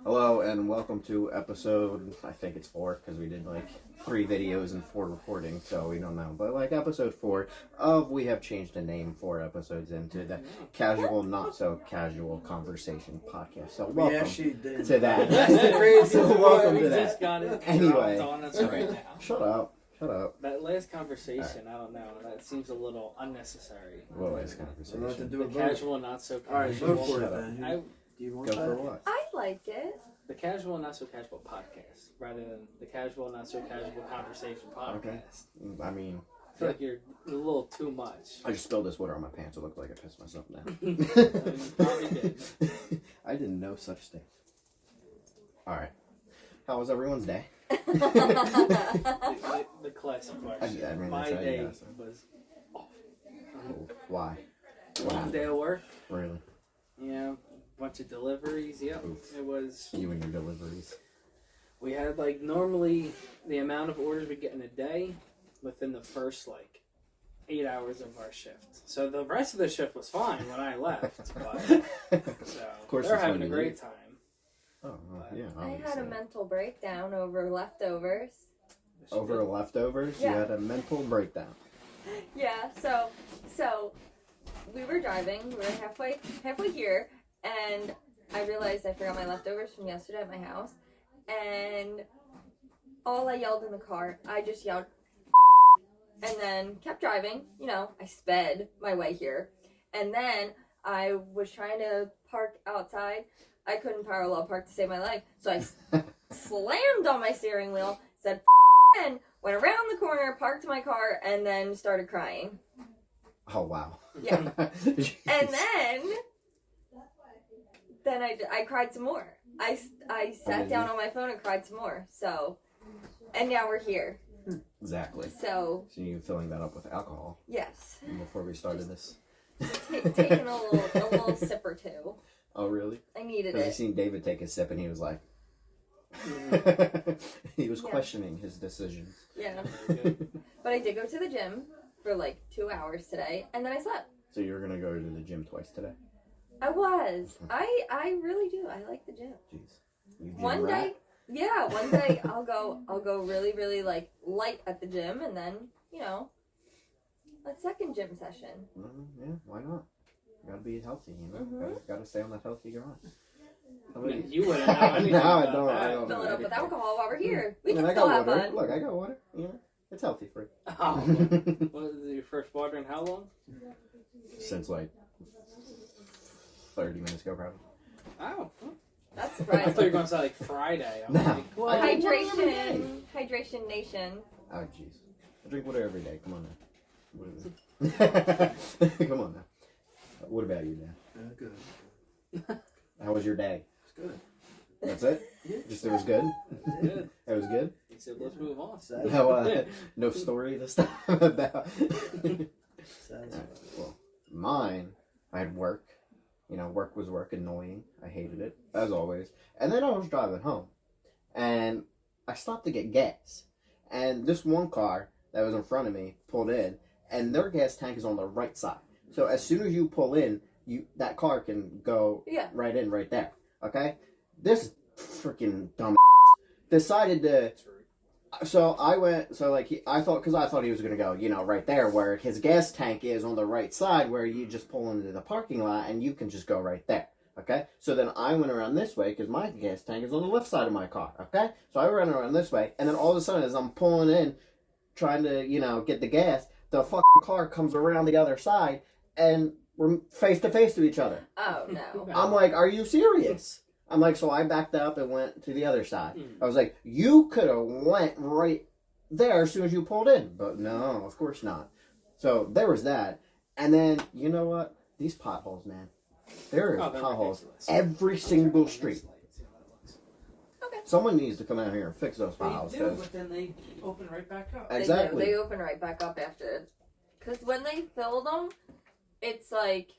Hello and welcome to episode, I think it's 4, because we did like 3 videos and 4 recordings, so we don't know. But like episode 4 of, we have changed the name 4 episodes into the Casual Not So Casual Conversation podcast. So welcome to that. That's the crazy So welcome to We that. just got it Anyway, dropped on us okay. right now. Shut up. That last conversation, I don't know. That seems a little unnecessary. What last conversation? The casual, not so casual. Alright, vote for it then. Do you want Go that? for what? I like it. The casual, not so casual podcast, rather than the casual, not so casual conversation podcast. Okay. I mean, I feel like you're a little too much. I just spilled this water on my pants. It looked like I pissed myself down. You probably did. I didn't know such thing. Alright. How was everyone's day? The classic question. I mean, My that's how you day guys say. was off. Why? Long day of work. Really? Yeah, bunch of deliveries. Yep, Oof. it was. You and your deliveries. We had like normally the amount of orders we get in a day within the first like 8 hours of our shift. So the rest of the shift was fine when I left, but so Of course they're it's having when a you great leave. time. Oh, well, yeah. I had a obviously. mental breakdown over leftovers. Over leftovers? Yeah. You had a mental breakdown. Yeah, so we were driving. We were halfway here, and I realized I forgot my leftovers from yesterday at my house. And all I yelled in the car, I just yelled, and then kept driving. You know, I sped my way here, and then I was trying to park outside. I couldn't parallel park to save my life, so I slammed on my steering wheel, said and went around the corner, parked my car, and then started crying. Oh, wow. Yeah. Jeez. And then I cried some more. I sat down on my phone and cried some more. So, and now we're here. Exactly. So you filling that up with alcohol yes, before we started this? taking a little sip or two. Oh, really? I needed Because I it. seen David take a sip and he was like... he was Yeah. questioning his decisions. Yeah, but I did go to the gym for like 2 hours today, and then I slept. So you're going to go to the gym twice today? I was. I really do. I like the gym. Jeez. You gym One rat? day, yeah, one day I'll go really, really like light at the gym, and then, you know, a second gym session. Yeah, why not? You gotta be healthy, you know? Mhm. Gotta stay on that healthy grind. You wouldn't know anything No, I about don't. that. I don't Fill know it up with anything. alcohol while we're here. We I mean, can I still got have water. fun. Look, I got water. You know, it's healthy for you. Oh, what was your first water in how long? Since like 30 minutes ago, probably. Oh, That's I thought you were surprising. going to say like Friday. I'm No. like, what? Hydration nation. Oh, jeez. I drink water every day. Come on now. What is it? Come on now. What about you, Dan? Good. How was your day? It's good. That's it? Just it was good? Good. It was good? He said, let's move on. No story this time about... Satisfied. Well, mine, I had work. You know, work was work, annoying. I hated it, as always. And then I was driving home. And I stopped to get gas. And this one car that was in front of me pulled in. And their gas tank is on the right side. So as soon as you pull in, that car can go Yeah. right in, right there. Okay? This freaking dumb decided to... So I went, I thought he was going to go, you know, right there where his gas tank is on the right side where you just pull into the parking lot and you can just go right there, okay? So then I went around this way because my gas tank is on the left side of my car, okay? So I ran around this way and then all of a sudden as I'm pulling in, trying to, you know, get the gas, the fucking car comes around the other side and we're face to face to each other. Oh no. I'm like, are you serious? I'm like, so I backed up and went to the other side. I was like, you could have went right there as soon as you pulled in. But no, of course not. So there was that. And then, you know what? These potholes, man. There is they're potholes ridiculous. every single street. Okay. Someone needs to come out here and fix those They potholes. do, 'cause- but then they open right back up. Exactly. They open right back up after. Because when they fill them, it's like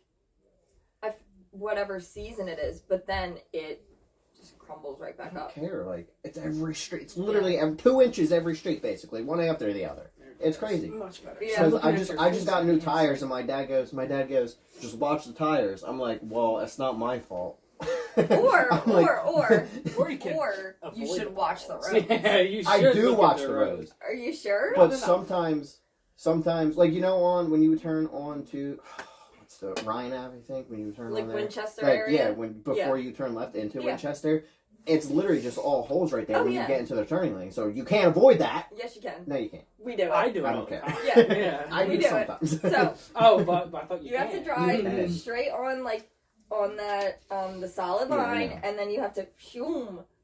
whatever season it is, but then it just crumbles right I back don't up. care. Like, it's every street. It's literally 2 inches every street, basically. One after the other. It's crazy. Much better. Yeah. Because I just got new tires and my dad goes, just watch the tires. I'm like, well, it's not my fault. Or you can you avoid should the watch the potholes. road. Yeah, you should. I do look watch at the roads. Are you sure? But No, no, no. sometimes, like, when you turn on to, what's the, Ryan Ave, I think, when you turn Like on there. Winchester Like, area? yeah, before you turn left into Yeah. Winchester, it's literally just all holes right there Oh, when yeah. you get into the turning lane. So you can't avoid that. Yes, you can. No, you can't. We do it. I do it. I all don't the care. time. Yeah. Yeah. I We do do it. sometimes. So Oh, but I thought you have to You drive can. straight on, like, on that, the solid Yeah, I line, know. and then you have to,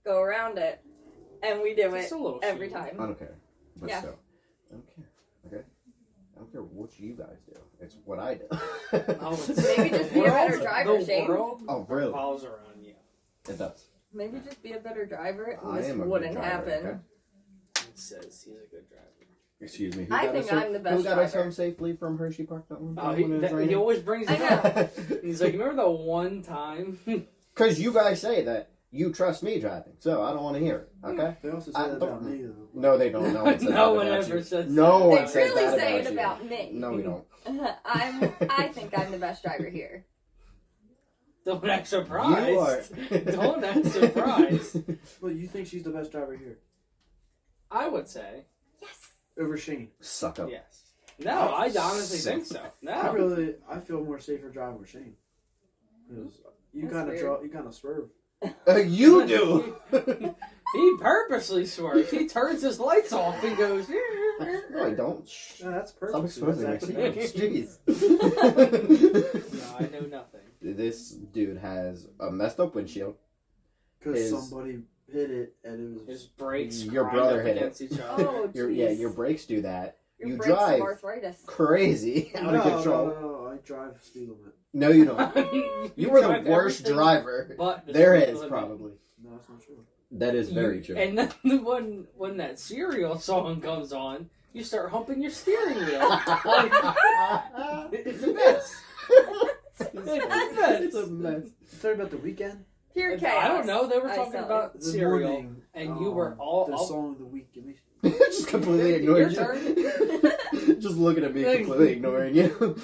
go around it. And we do it Just a little every shoot. I time. don't care. But Yeah. still. I don't care. Okay? I don't care what you guys do. It's what I do. Oh, Maybe just be a better driver, the Shane. world Oh, really? revolves around you. It does. Maybe just be a better driver, and I this am a good wouldn't driver, happen. okay? It says he's a good driver. Excuse me. I think I'm the best Who got us driver. home safely from Hershey Park that one Oh, time he, when it was he raining? always brings I it know. up. He's like, remember the one time? Because you guys say that you trust me driving, so I don't want to hear it. Okay? They also I say that don't- about me, though. No, they don't. No one says No that one about ever you. says No that. one They says really that say about it you. about me. No, we don't. I think I'm the best driver here. Don't act surprised. You are. Don't act surprised. Well, you think she's the best driver here? I would say Yes. Over Shane. Suck up. yes. No, I honestly think so. No. I feel more safer driving with Shane. Because you That's kind of weird. you kind of swerve. You do. He purposely swerves. He turns his lights off and goes. No, I don't. Shh. No, that's Stop perfect. exposing That's your actually- secrets. Jeez. No, I know nothing. This dude has a messed up windshield. Because His- somebody hit it and it was. His brakes Your grind brother up hit it. against each other. Oh, jeez. Your brakes do that. Your You brakes have drive arthritis. crazy out of control. No, I drive speed limit. No, you don't. You were the drive worst everything driver but the there speed is, limit. probably. No, that's not true. That is very true. And then when that cereal song comes on, you start humping your steering wheel. It's a mess. It's a mess. Sorry about the weekend. Pure chaos. I don't know. They were I talking saw about The cereal, morning, and you were all the up. song of the week. Give me. Just completely ignoring Your you. Just looking at me, completely ignoring you.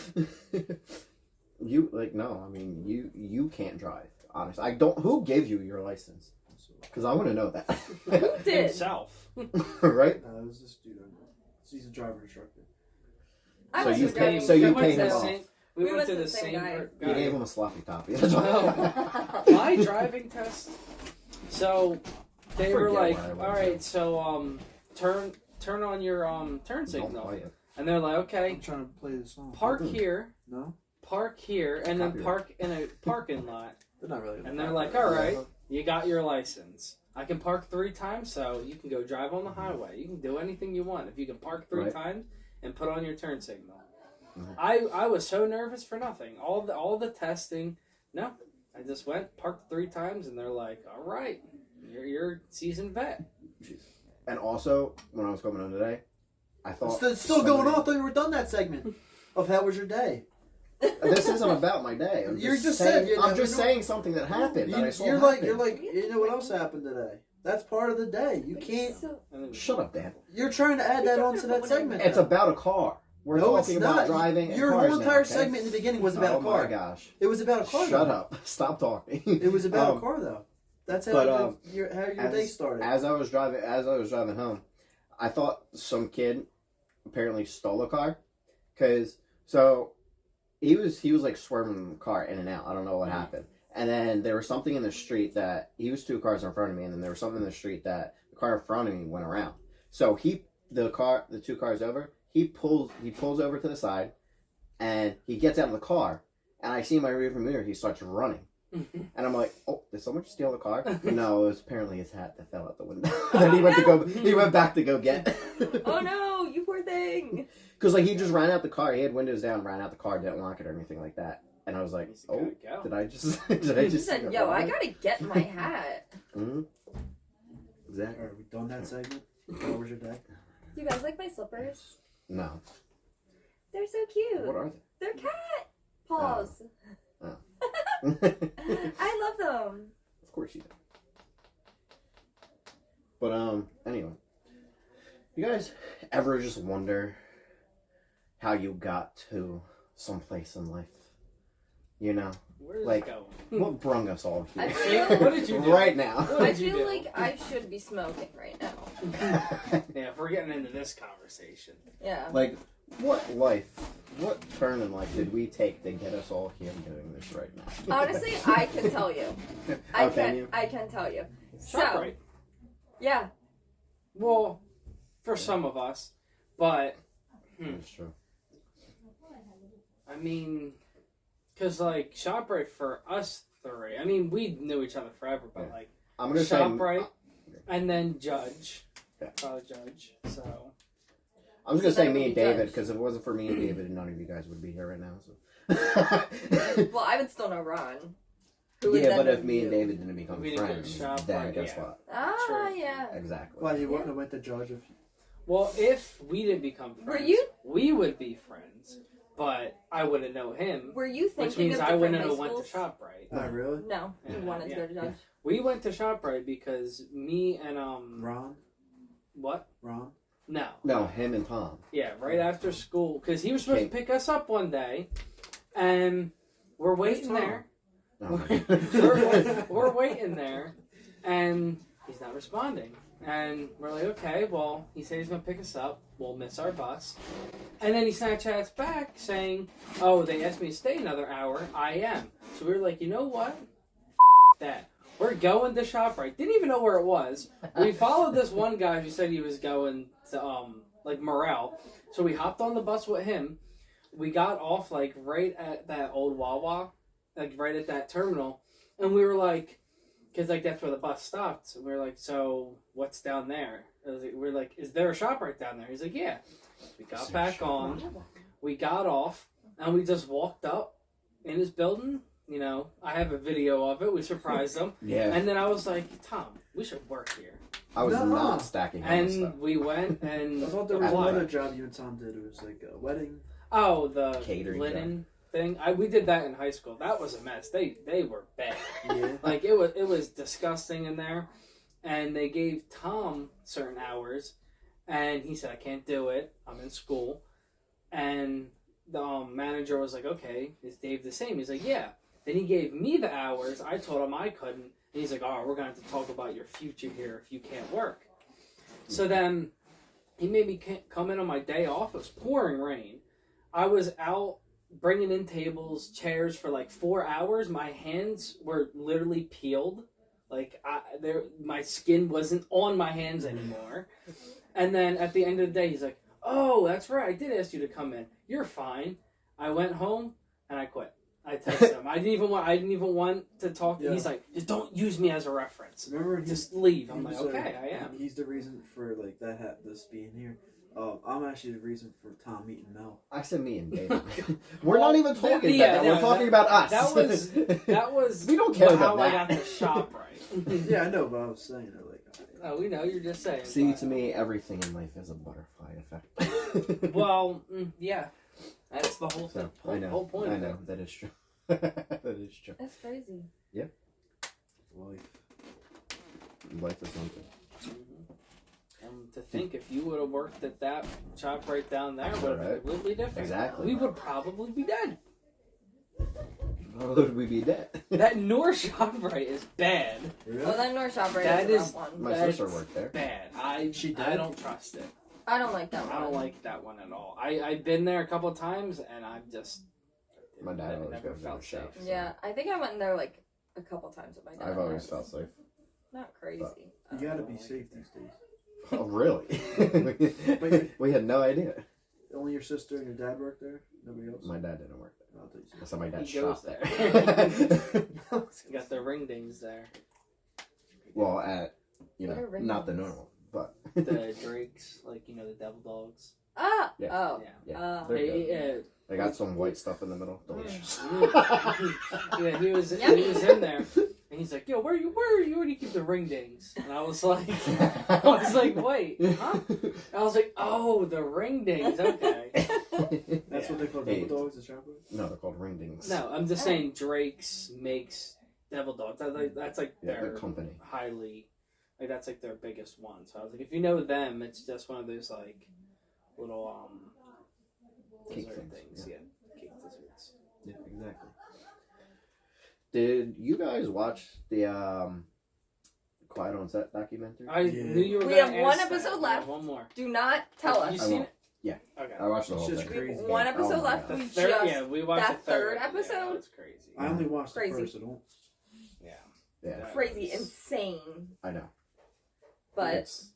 You no. I mean, you can't drive. Honestly, I don't. Who gave you your license? Because I want to know that. Who did? Himself. Right? It was this dude I know. He's a driver instructor. I So was you just pay- driving so you We myself. went pay to him the off. same. We went to the same guy. You gave him a sloppy toppy. That's why. No. My driving test. So they were Forget like, what I was "All right, so turn on your turn Don't signal," play it. and they're like, "Okay, I'm trying to play the song. park here, No, park here, and then Copyright. park in a parking lot." they're not really. And they're like, "All right, you got your license. I can park 3 times, so you can go drive on the highway. You can do anything you want if you can park 3 Right. times and put on your turn signal." Mhm. I was so nervous for nothing. All the testing, no. I just went, parked 3 times, and they're like, "All right, you're a seasoned vet." And also, when I was coming on today, I thought It's still going somebody- on. I thought we were done that segment of how was your day. This isn't about my day. I'm You just just saying, said, you I'm know, just you know- saying something that happened. That I saw You're happen. like, you know what else happened today? That's part of the day. You can't. So, And then- Shut up, Dan. You're trying to add that onto that segment. It's about a car. We're no, it's talking about not. driving. Your and whole cars now, entire okay? segment in the beginning was about Oh a car. my gosh! It was about a car. Shut though. up! Stop talking. It was about Um, a car, though. That's how but, how your day started. As I was driving home, I thought some kid apparently stole a car, he was like swerving the car in and out. I don't know what happened. And then there was something in the street that he was 2 cars in front of me, and then there was something in the street that the car in front of me went around. So the 2 cars over, he pulls over to the side, and he gets out of the car, and I see in my rearview mirror he starts running. And I'm like, oh, did someone just steal the car? No, it was apparently his hat that fell out the window. Then he went back to go get. oh no, you poor thing. Because he just ran out the car. He had windows down, ran out the car, didn't lock it or anything like that. And I was like, He's oh, gotta go. did I just He see said, the yo, I wrong-" gotta get my hat. Mhm. Exactly. Are we done that segment? How was your day? You guys like my slippers? No. They're so cute. What are They're cat paws. Oh. I love them. Of course you do. But anyway, you guys ever just wonder how you got to someplace in life? You know, Where's Like, it going? what brung us all I here? feel, What did you do? Right now. What I did you feel do? like I should be smoking right now. Yeah, if we're getting into this conversation. Yeah. Like, what turn in life did we take to get us all here doing this right now? Honestly, I can tell you. How can you? I can tell you. So, ShopRite. yeah. Well, for some of us, but That's true. I mean, because like ShopRite for us three, I mean, we knew each other forever, but Yeah. like I'm gonna ShopRite say. and then Judge, Yeah. probably Judge. So I'm just gonna So say that me would and be David Judge. because if it wasn't for me and David, none of you guys would be here right now. So. Well, I would still know Ron. Who would Yeah, then but know if me and you. David didn't become We didn't go to friends, shop, then right, guess yeah. what? Ah, True. yeah. Exactly. Why you wouldn't have went to Judge if well, if we didn't become friends, Were you- we would be friends, but I wouldn't know him, Were you thinking which means of I different wouldn't high have went to schools? ShopRite. Not really? No, you Yeah, wanted to go to Judge. We went to ShopRite because me and Ron? what? Ron? No. No, him and Tom. Yeah, right after school, because he was supposed to pick us up one day, and we're waiting Tom? there. Oh, We're waiting there, and he's not responding. And we're like, okay, well, he said he's going to pick us up. We'll miss our bus. And then he Snapchats back saying, oh, they asked me to stay another hour. I am. So we were like, you know what? That. We're going to ShopRite. Didn't even know where it was. We followed this one guy who said he was going to, like, Morel. So we hopped on the bus with him. We got off, like, right at that old Wawa. Like, right at that terminal. And we were like, because, like, that's where the bus stopped. So we were like, so what's down there? We were like, is there a ShopRite down there? He's like, yeah. We got back on. We got off. And we just walked up in his building. You know, I have a video of it. We surprised him. Yeah, And then I was like, Tom, we should work here. I was No. not stacking all this stuff. And we went and... I thought there was Why? another job you and Tom did. It was like a wedding. Oh, the Catering linen thing. We did that in high school. That was a mess. They were bad. Yeah. Like, it was disgusting in there. And they gave Tom certain hours. And he said, I can't do it. I'm in school. And the manager was like, okay, is Dave the same? He's like, yeah. Then he gave me the hours. I told him I couldn't. And he's like, oh, we're going to have to talk about your future here if you can't work. So then he made me come in on my day off. It was pouring rain. I was out bringing in tables, chairs for like 4 hours. My hands were literally peeled. Like, my skin wasn't on my hands anymore. And then at the end of the day, he's like, oh, that's right. I did ask you to come in. You're fine. I went home and I quit. I texted him. I didn't even want to talk. Yeah. He's like, just don't use me as a reference. Remember when Just leave. I'm he like, was, okay, I am. He's the reason for like this being here. I'm actually the reason for Tom meeting Mel. I said me and David. We're not even talking yeah, about that. no, We're talking about us. That was We don't care how about I that. got the shop right. Yeah, I know, but I was saying it like. Oh, we know. You're just saying. See, but- to me, everything in life is a butterfly effect. Well, yeah. That's the whole So, thing. I know. Whole point I of it. know. That is true. That is true. That's crazy. Life. Life is something. To think if you would have worked at that shop right down there, That's would have been right. completely different. Exactly. We would probably be dead. How would we be dead? That North shop right is bad. Really? Well, then North Shop right That is is- around one. My That's sister worked there. Bad. She I did? don't trust it. I don't like that one. I don't like that one at all. I've been there a couple of times and I've just My dad always never goes to felt the safe. shop. So Yeah, I think I went in there like a couple times with my dad. I've always felt safe. Not crazy. You gotta be safe these days. Oh, really? We had no idea. Only your sister and your dad work there? Nobody else? My dad didn't work there. I thought you said- I saw my dad He goes shop there. Got the ring dings there. Well, at, What are not the ringworms? normal, but. The drakes, like, the devil dogs. Ah! Yeah. Oh. Yeah. Yeah, Oh. they're They, good. They got some white stuff in the middle. Delicious. yeah, he was Yummy. in there, and he's like, "Yo, where do you keep the ring dings?" And I was like, "Wait, huh?" I was like, "Oh, the ring dings, okay." That's what they call Hey. double dogs at Shopwood? No, they're called ringdings. No, I'm just saying Drake's makes devil dogs. That's like Yeah, their the company. highly, like that's like their biggest one. So I was like, if you know them, it's just one of those like little Cake dessert things, things. Yeah, cake desserts. Yeah, exactly. Did you guys watch the Quiet on Set documentary? I knew you were We gonna have one ask that. episode We left. have one more. Do not tell Have you us. seen it? Yeah. Okay. I watched the It's whole just thing. crazy. One episode Oh my left. God. We The third, just yeah, we watched that the third third episode? Yeah, that's crazy. I only watched the Crazy. first. I don't. Yeah. Yeah. That crazy, was- insane, I know. but It's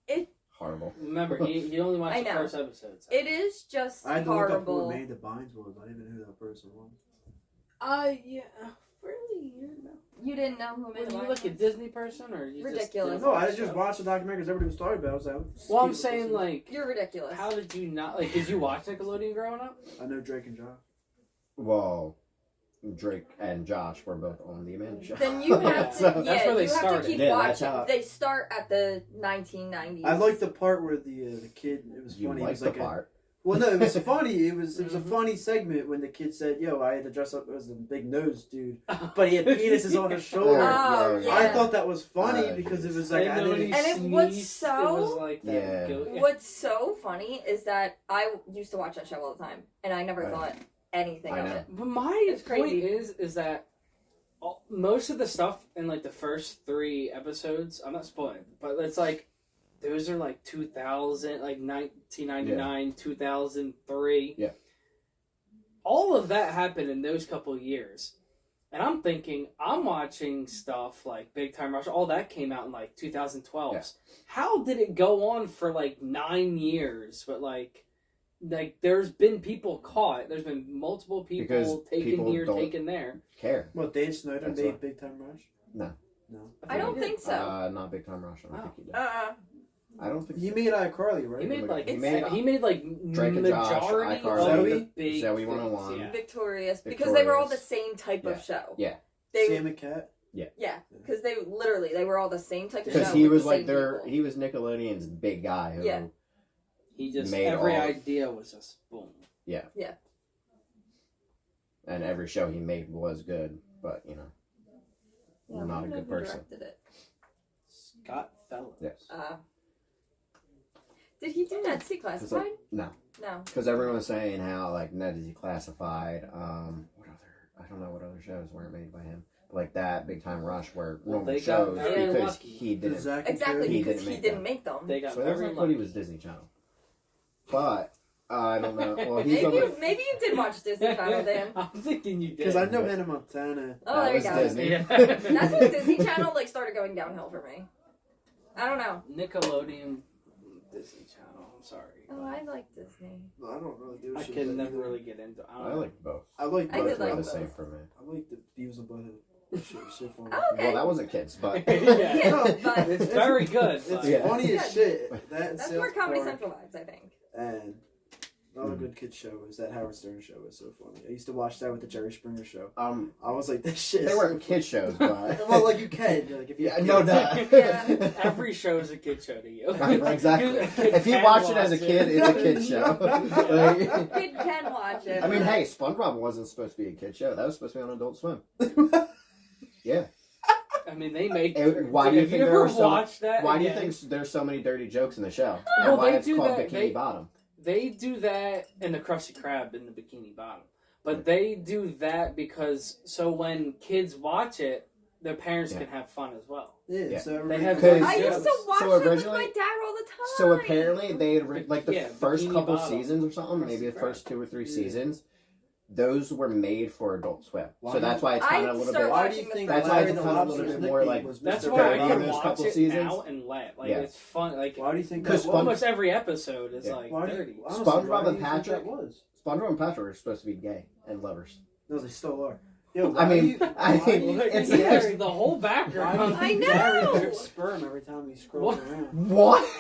it horrible. Remember, he only watched I the know. first episode. So. it is just I had to look up who horrible. made the binds was. I didn't even know who that person was. Yeah. Really? You didn't know? You didn't know who made Were the you wine like a was? Disney person, or you Ridiculous. Just No, I watch just show? watched the documentary because everybody was talking about it. I was like, Well, I'm saying like, You're ridiculous. how did you not like? Did you watch Nickelodeon growing up? I know Drake and Josh. Well, Drake and Josh were both on the Amanda Show. Then you have to, So- That's yeah, where they you have to started. keep Yeah, that's watching. how- They start at the 1990s. I liked the part where the kid. It was You funny. It like was the like part. Well, no, it was funny. It was a Mhm. funny segment when the kid said, "Yo, I had to dress up as a big nose dude," but he had penises on his shoulder. Oh, yeah. I thought that was funny Oh, because it jeez. was like I And then when didn't. he And it was sneezed, so- It was like that. Yeah. What's so funny is that I used to watch that show all the time, and I never Right. thought anything I of know. it. But my It's point crazy. is that most of the stuff in like the first 3 episodes, I'm not spoiling, but it's like those are like 2000, like 1999, 2003. Yeah. All of that happened in those couple of years. And I'm thinking, I'm watching stuff like Big Time Rush, all that came out in like 2012. Yeah. How did it go on for like 9 years? But like there's been people caught. There's been multiple people Because taken people here, don't- taken there. Care. Well, Dan Snyder That's made what- Big Time Rush. No. No. I don't think so. Not Big Time Rush. I don't think he did. I don't think He made iCarly, right? He made like He he made- made like Drake and Josh, majority iCarly, of the Zoe, big Zoe things, 101. Yeah. Victorious, because they were all the Victorious. same type of show. Yeah. They, Sam and Cat. yeah, because they were all the same type of show. Because he with was the like same people. he was Nickelodeon's big guy who Yeah. He just Made every all- idea was just boom. and every show he made was good, but you know, Yeah, not a who good ever person. directed it? Scott Fellows. Yes. Did he do that Classified? No, No. because everyone was saying how like Ned is Declassified. What other? I don't know what other shows weren't made by him. But like that Big Time Rush were Well, normal they got shows very because lucky. he The didn't. Zack and Exactly, Cody. He because didn't he make didn't them. make them. They got So that's very I thought he lucky. was Disney Channel. But I don't know. Well, he's Maybe, over. maybe you did watch Disney Channel, Dan. I'm thinking you did. Because I know Hannah Montana. Oh, That there you was go. Disney. Yeah. That's when Disney Channel like started going downhill for me. I don't know. Nickelodeon, Disney Channel. I'm sorry. Oh, I like Disney. No, I don't really do I shit could like never that. really get into. I I don't know. like both. I like I both. did Both were like the both. same for me. I like the Beavis and Butthead. That shit was so funny. Oh, okay. Well, that wasn't kids, but Yeah. No, But It's very good. It's but- Yeah. funny as Good. shit. That and that's South more Comedy Park. Central vibes, I think. And another good kid show was that Howard Stern show. Was so funny. I used to watch that with the Jerry Springer show. I was like, this shit. they is weren't so kid shows, but funny. Well, like you can, like if you yeah, have no kids. doubt. Yeah. Every show is a kid show to you. Right, exactly. A kid If you can watch it as a kid, it's a No, kid no. show. Like- Kid can watch it. I mean, hey, SpongeBob wasn't supposed to be a kid show. That was supposed to be on Adult Swim. Yeah. I mean, they make. Why do you Have think you there ever are so? watched that? Why do you again? think there's so many dirty jokes in the show? Well, And why they it's do called that- Bikini Bottom? They do that in the Krusty Krab in the Bikini Bottom. But they do that because so when kids watch it, their parents Yeah. can have fun as well. Yeah, Yeah. so They everybody have can- Cause- I used to watch So it with originally- my dad all the time. So apparently they had like the Yeah, first Bikini couple Bottom. seasons or something, maybe the Krusty Krab. first 2 or 3 Yeah. seasons, those were made for Adult Swim. Why So that's why it's kind I of a little started bit. Why do you watching think the That's why Larry it's the kind of a little Lobster's bit more nickname like- was That's Mr. why I Dirty in can those watch couple it seasons. now and laugh. Like Yeah. it's fun. Like Why do you think 'Cause that was? almost every episode is Yeah. like Why do dirty. you, honestly, why SpongeBob do and you think Patrick? that was? SpongeBob and Patrick were supposed to be gay and lovers. No, they still are. Yo, I why mean- do you, I why do mean, you Like, it's- think there's Gary, the whole why do you background. I think know. Gary drips sperm every time he scrolls What? around? What?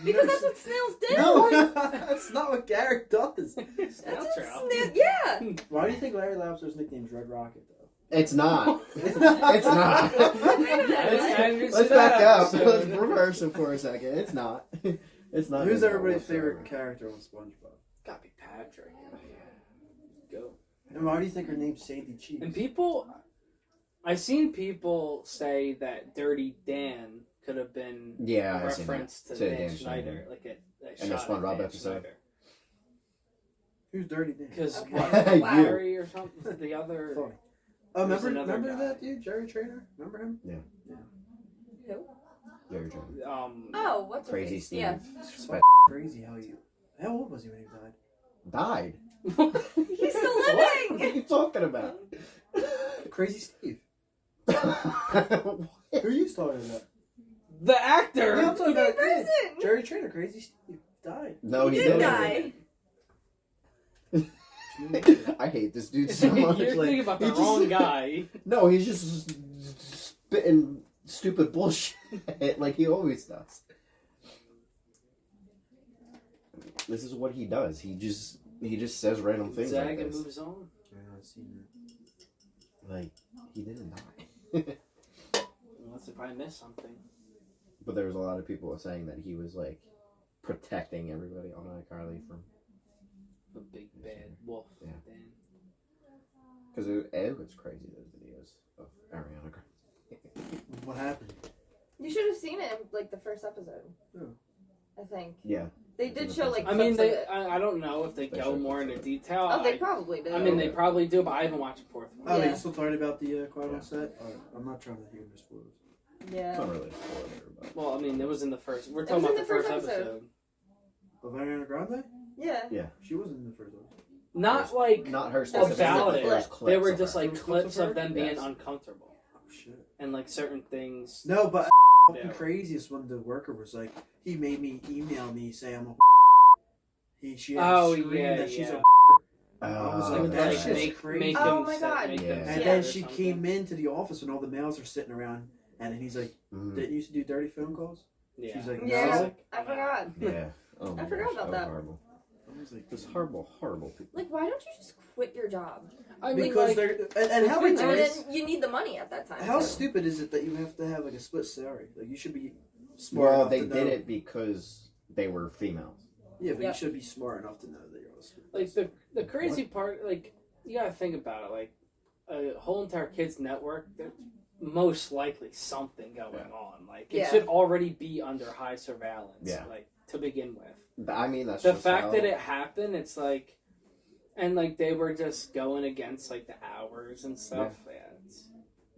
Because that's what snails do. No, that's not what Gary does. That's Snail what Trail. yeah. Why do you think Larry Lobster's nickname's Red Rocket, though? It's not. It's not. Let's Let's back up. Let's reverse it for a second. It's not. It's not. Who's at all everybody's whatsoever. favorite character on SpongeBob? Gotta be Patrick. Go. And why do you think her name's Sandy Cheeks? And people, I've seen people say that Dirty Dan could have been Yeah, a I've seen that. reference to To Dan Dan Schneider, Schneider. like a In the shot SpongeBob at Dan episode. Schneider. Who's Dirty Dan? Because Okay. what, You. Larry or something, the other. Funny. Oh, There's remember another guy. that dude, Jerry Trainer? Remember him? Who? Jerry Jones. Oh, what's her Crazy face? Steve. Yeah. Crazy how old was he when he died? Died. He's still What are living. you talking about? Crazy Steve. What? Who are you talking about? The actor. Yeah, I'm talking about person. Jerry Trainer. Crazy Steve died. No, He he did didn't. die. I hate this dude so much. You're like, thinking about the he just- wrong guy. No, he's just spitting stupid bullshit like he always does. This is what he does. He just says random things like Zaga this. moves on. Yeah, I've seen that. Like, he didn't die. Unless if I missed something. But there was a lot of people saying that he was like protecting everybody on iCarly from, The big bad wolf. Yeah. Then. because it was crazy, those videos of Ariana Grande. What happened? You should have seen it in like the first episode. Yeah. I think Yeah. they did show like. I mean, clips of they. it. I don't know if they They go show more clips into of it. detail. Oh, they probably do. I mean, they probably do, but I haven't watched the fourth one. Oh, Yeah. you still talking about the quad Yeah. on set? I'm not trying to hear the spoilers. It's Yeah. not really a spoiler, but Well, I mean, it was in the first. We're It talking was about in the the first first episode. Of Ariana Grande? Yeah. She wasn't in the first episode. Not like not her About specifically, but it. there was They clips they were of just her. like Clips clips of of her? them being Yes. uncomfortable Oh shit. and like certain things. No, but Yeah. craziest when the worker was like, he made me email me saying I'm a she had Oh, to scream yeah, that she's yeah. I was They like, would that like shit's make crazy. Oh them my sit- God. make Yeah. them And And sit then or she something. came into the office when all the males are sitting around, and he's like, Mhm. didn't you used to do dirty phone calls? Yeah. She's like, Yeah. no. I forgot. Yeah. Oh my I forgot gosh, about was that. Horrible. I was like, Just horrible, horrible people. Like, why don't you just quit your job? I mean, because like, they're and how thing it's And is- then you need the money at that time. how too. stupid is it that you have to have like a split salary? Like you should be smart Well, enough they to did know. it because they were females. Yeah, but Yep. you should be smart enough to know that you're all stupid. like the crazy part, like you gotta think about it. Like a whole entire kids network, there's most likely something going on. Like it Yeah. should already be under high surveillance. Yeah. Like to begin with. I mean, that's The just fact how- that it happened, it's like, and like they were just going against like the hours and stuff. Yeah,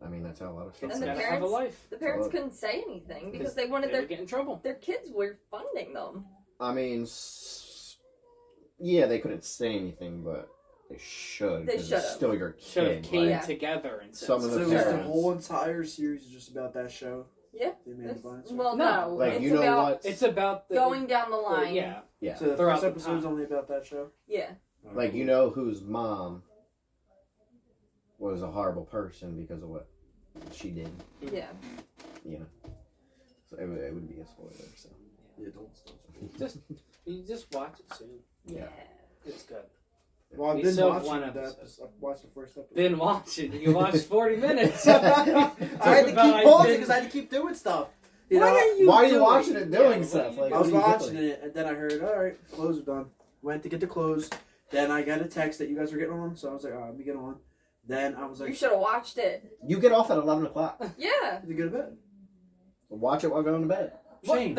I mean, that's how a lot of stuff. it's And the gotta parents- have a life. The parents Well, couldn't say anything because They they wanted would get in trouble. their kids were funding them. I mean, yeah, they couldn't say anything, but they should. They 'cause should've. It's still your Should have kid. came like, Yeah. together and said Some of So the is the parents- whole entire series just about that show? Yeah. The Amanda Bynes show? Well, No, no. like it's you know about what? It's about the going down the line. Yeah, Yeah, So the Throughout first the episode's time. only about that show? Yeah. like you know whose mom was a horrible person because of what she did. Yeah. You know, so it would be a spoiler. So Yeah, don't stop. you just watch it soon. Yeah. It's good. Well, I've We been still have watching one that. episode. I've watched the first episode. Been watching. You watched 40 minutes. I had to Talk keep about pausing been- because I had to keep doing stuff. You Why know, are you why are you doing- watching it doing Yeah, stuff? what are you Like I was what are you watching doing? it, and then I heard, all right, clothes are done. Went to get the clothes. Then I got a text that you guys were getting on, so I was like, all right, let me get on. Then I was You like, should have watched it. You get off at 11 o'clock. Yeah. to go to bed. Watch it while going to bed. Shane,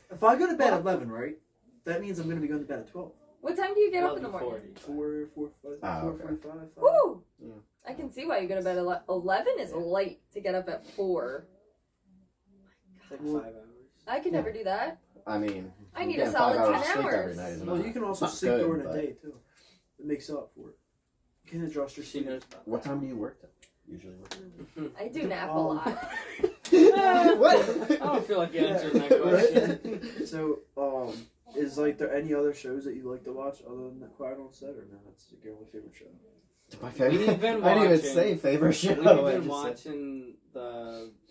if I go to bed at 11, right, that means I'm going to be going to bed at 12. What time do you get up in the morning? 4:45. Woo! Yeah. I can see why you go to bed at 11 is late to get up at 4. It's like 5 hours. I could never do that. I mean, I need getting a solid 5 hours 10 of sleep every hours. night is Well, not- you can also not sleep good, during the but- day, too. It makes up for it. You can adjust your She sleep. knows about What that. time do you work then? Usually work. I do nap a Um, lot. What? I don't feel like answering that question. So, is like there any other shows that you like to watch other than that Quiet on Set, or no? That's your only favorite show. My favorite. We've been I didn't even watching- say favorite show. We've I been just watching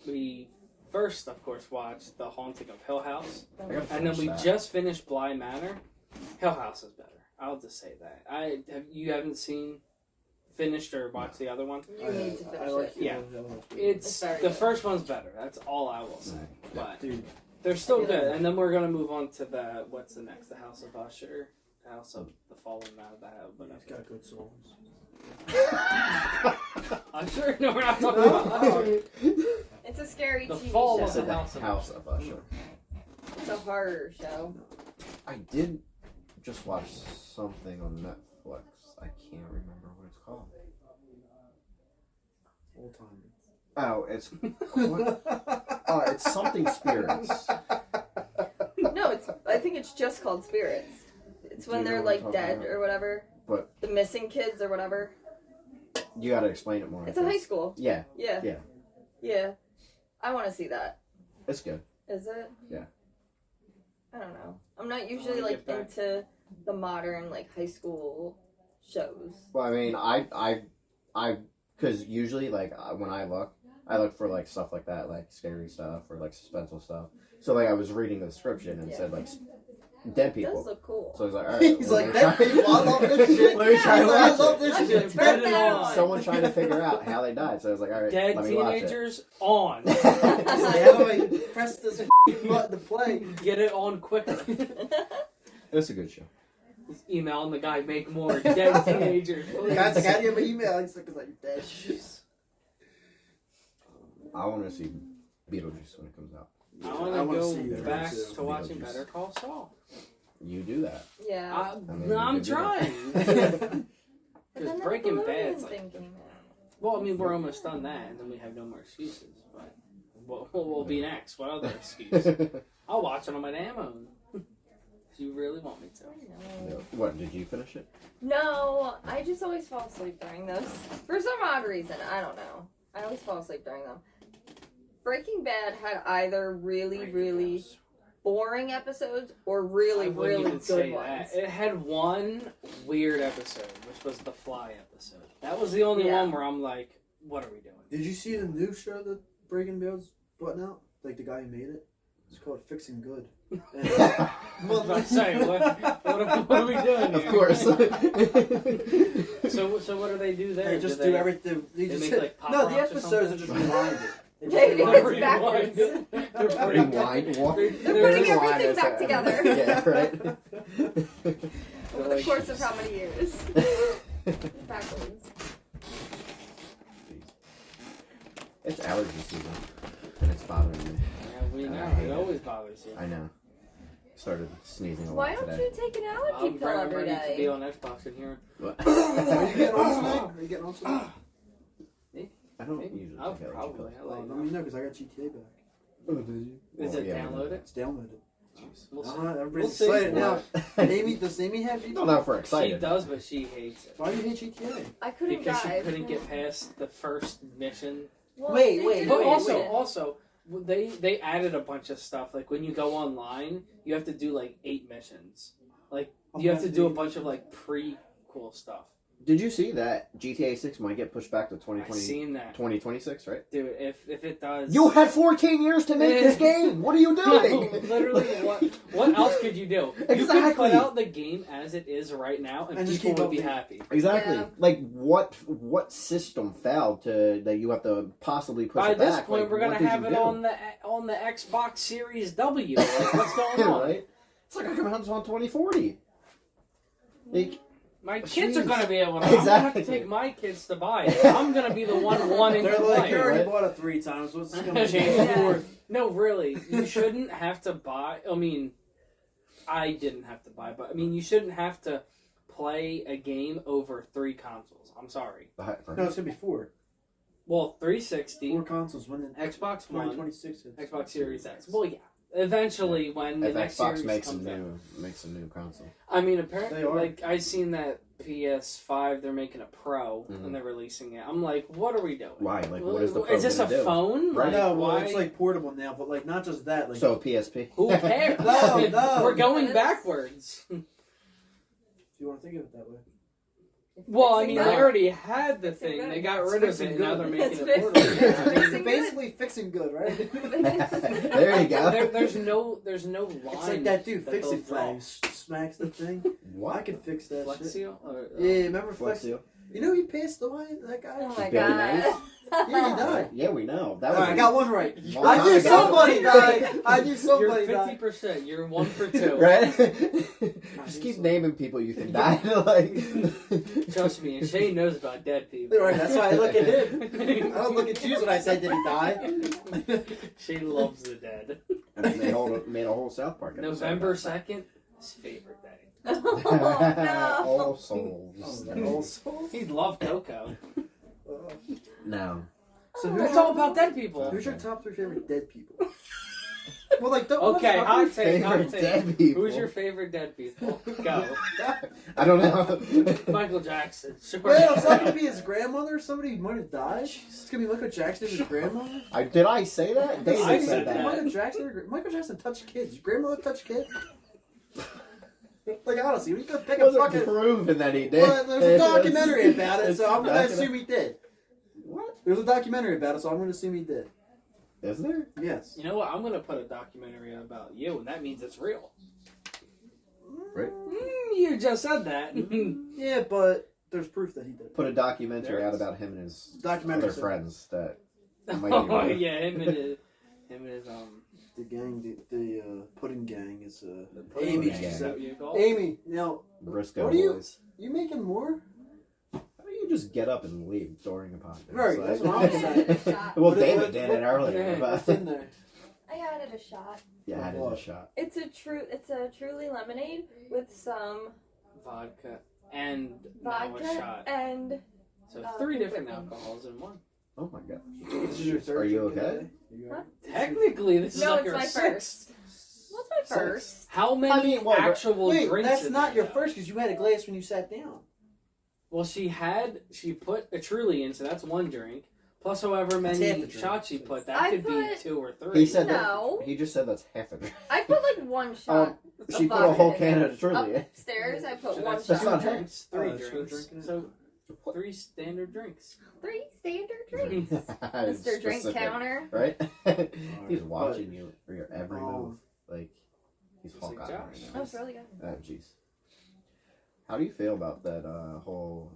we first, of course, watched The Haunting of Hill House. I gotta And then finish we that. just finished Bly Manor. Hill House is better. I'll just say that. You haven't finished or watched the other one? You need to finish like it. Yeah. It's It's very the good. first one's better. That's all I will say. But Dude, they're still Yeah. good. And then we're gonna move on to what's the next? The House of Usher, House of the Fallen Man of the House. it's got good songs. Usher? No, we're not talking about Usher. It's a scary The TV Fall show. of the House of House of Usher. It's a horror show. I did just watch something on Netflix. I can't remember what it's called. Whole time. Oh, it's it's something spirits. No, I think it's just called spirits. It's when Do you they're know what I'm like talking dead about? or whatever. What? The missing kids or whatever. You got to explain it more. It's a high school. Yeah, Yeah. Yeah. Yeah. I want to see that. it's good. Is it? Yeah. I don't know. I'm not usually wanna like get back. into the modern like high school shows. Well, I mean, I, because usually like when I look for like stuff like that, like scary stuff or like suspenseful stuff. So like I was reading the description and it said like dead It people. does look cool. So I was like, all right. He's well, like, let me that people, I love this shit. Let me Yeah, try to he's I watch love it. this Let's shit. just put that on. Someone trying to figure out how they died. So I was like, all right, Dead let me watch it. teenagers on. He's like, how do I press this button to play? Get it on quicker. It's a good show. He's emailing the guy, make more dead teenagers. The guy's like, how do you have an email? He's like, because you're dead. I want to see Beetlejuice when it comes out. I I want wanna to see go that back too. to watching Beetlejuice. Better Call Saul. You do that. Yeah. mean, I'm we could do trying. But then Because the Breaking Nickelodeon Bad's thing like, came out. well, I mean, we're almost done that, and then we have no more excuses. But what will be next? What other excuse? I'll watch it on my damn own. If you really want me to. I know. What, did you finish it? No, I just always fall asleep during those. For some odd reason, I don't know. I always fall asleep during them. Breaking Bad had either really boring episodes or I really wouldn't even good say ones. that. It had one weird episode, which was the Fly episode. That was the only Yeah. one where I'm like, what are we doing? Did you see the new show that Breaking Bad's putting out? Like the guy who made it? It's called Fixing Good. I was about to say, what are we doing Of here? course. So what do they do there? They just Do do everything. they Just make, like, pop no, the rocks or episodes something? are just rewinded. They do rewind it backwards. Rewind. What? They're putting everything back together. Yeah, right. Over the course of how many years? Backwards. It's allergy season, and it's bothering me. Yeah, we know. I hate It it. always bothers you. I know. Started sneezing a lot Why don't today. you take an allergy pill I'm every ready to be day? on Xbox in here. What? Are you getting on tonight? Are you getting on tonight? I don't Maybe. usually Oh, take allergy probably. pills. I Well, like let me know because I got GTA back. Oh, did you? Is it downloaded? It's downloaded. We'll see. Everybody's We'll see. excited now. Amy, Does Amy have GTA? don't know if we're She excited. does, but she hates it. Why do you hate GTA? I couldn't Because she drive. couldn't get past the first mission. Well, Wait, they wait, did But it also, they added a bunch of stuff. Like when you go online, you have to do like 8 missions. Like you have to do a bunch of like pre-cool stuff. Did you see that GTA 6 might get pushed back to I've 2020, seen that, 2026, right? dude. If it does, You had 14 years to make this game. What are you No, doing? literally, what else could you do? You could Exactly. put out the game as it is right now, and And just people keep would be updating. happy. Exactly. Yeah. Like what system failed to that you have to possibly push By it this back? point, Like, we're gonna what did have you it do? on the Xbox Series W. Like, what's going on? Right? It's like coming out on 2040. Like, My kids are Jeez. gonna be able to. I'm gonna have to Exactly. take my kids to buy it. I'm gonna be the one wanting to They're like, play you it. already right? bought it 3 times. What's going to change the Yeah. 4th? No, really, you shouldn't have to buy. I mean, I didn't have to buy, but I mean, you shouldn't have to play a game over 3 consoles. I'm sorry. No, it's going to be 4. Well, 360, 4 consoles. When in Xbox One, 2026 hits. Xbox Series X. Well, yeah. Eventually, when the if next Xbox series makes a comes out. new console. I mean, apparently, They are. like I seen that PS5, they're making a Pro Mhm. and they're releasing it. I'm like, what are we doing? Why? Like, what is the Pro Is this a gonna do? phone? Right. Like, No, well, why? it's like portable now, but like not just that. Like, So PSP. Who cares? No. We're going Yes. backwards. if you want to think of it that way. Well, I Fixing mean, good. they already had the Fixing thing. good. They got It's rid of it, fixing and now good. they're making It's it fixing portable. good. It's Fixing good. basically fixing good, right? There you go. There's no line. It's like that dude, that Fix they'll It Flag, smacks the thing. What? I can fix that Flex shit. seal? Or, Yeah, remember Flex Flex? Seal? You know he passed away, that guy? Oh my Billy god. Mays? Yeah, he died. Yeah, we know. That was Alright, I got one right. Long I time knew ago. somebody died. I knew You're somebody died. 50%. You're 1 for 2. right? I Just knew keep so. naming people you think died. Like, Trust me, and Shane knows about dead people. Right, that's why I look at him. I don't look at you when I say did he die. She loves the dead. and then they made a whole South Park episode November about that. 2nd, his favorite day. Oh no. All souls. Oh, No. also? He'd love Coco. No. So It's all about dead people. Who's your top 3 favorite dead people? Well, like, Okay, hot take, hot Favorite take. dead people. Who's your favorite dead people? Go. I don't know. Michael Jackson. Sure. Man, it's not gonna be his grandmother. Somebody might have died. It's gonna be Michael Jackson and his grandmother. Did I say that? David I said said that. that. Michael Jackson touched kids. Your grandmother touched kids. Like honestly, we could pick It a wasn't fucking. proven that he did. Well, there's a documentary about it, so I'm gonna It's assume he did. What? There's a documentary about it, so I'm gonna assume he did. Is there? Yes. You know what? I'm gonna put a documentary about you, and that means it's real. Right. You just said that. Yeah, but there's proof that he did. Put a documentary There out is. about him and his Documentary. other friends that might be Oh real. yeah, him and his The gang, the pudding gang is the pudding Amy. gang, is that what you call it? Amy. Now, Briscoe What are you- boys. you making more? How do you just get up and leave during a podcast? Right, that's what I'm saying. Well, What- David what- did what- it earlier, yeah, but What's in there? I added a shot. yeah, I did a shot. It's a truly lemonade with some Vodka and now a vodka shot. and So 3 different whipping. alcohols in one. Oh my god. This is your third Are you drink of the okay? day? You Huh? Technically, this is No, like it's your my 6th. first. What's my first? How many mean, well, actual Wait, drinks? that's in not there, your though? first because you had a glass when you sat down. Well, she put a Truly in, so that's 1 drink. Plus, however That's many half a drink. shots she put, that I could be put- 2 or 3. He said No. that. He just said that's half a drink. I put like one shot. She of put a vodka whole in can it. of Truly. Upstairs, I put So one that's That's two not shot. drinks, 3 Oh, that's drinks. drinking it. So 3 standard drinks. 3 standard drinks. It's Mr. Drink specific, Counter. Right? He's But- watching you for your every move. Like, he's Just like Hawkeye Josh. right That now. was really good. Oh, jeez. How do you feel about that whole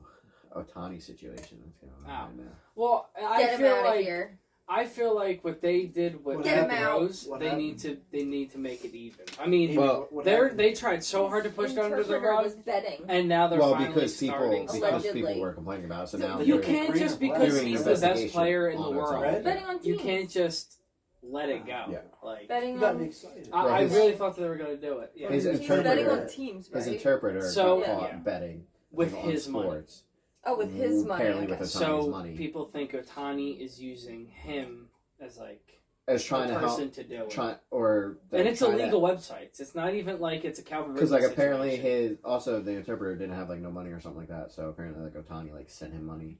Otani situation that's going on Ow. right now? Well, Get him out of here. I feel like what they did with Get him the out. Rose, What they happened? need to make it even. I mean, Amy, Well, what they happened? tried so hard to push it under the Interpreter rug, was betting. and now they're Well, finally because starting. people Allegedly. were complaining about it, so now You they're can't Green just or black? because doing he's the best investigation player in the on world. Otani. Betting on teams. You can't just let it go. Yeah. Like Betting You got me on excited. I His- really thought they were going to do it. Yeah. His he's interpreter- betting on teams, right? His interpreter So- got caught Yeah. betting With on his money. sports. Oh, with his money. Apparently I with guess. Otani's So money. people think Otani is using him as like As the trying to help, person to do it. and It's illegal websites. It's not even like it's a Calvin because Ridley like apparently situation. the interpreter didn't have like no money or something like that. So apparently like Otani like sent him money,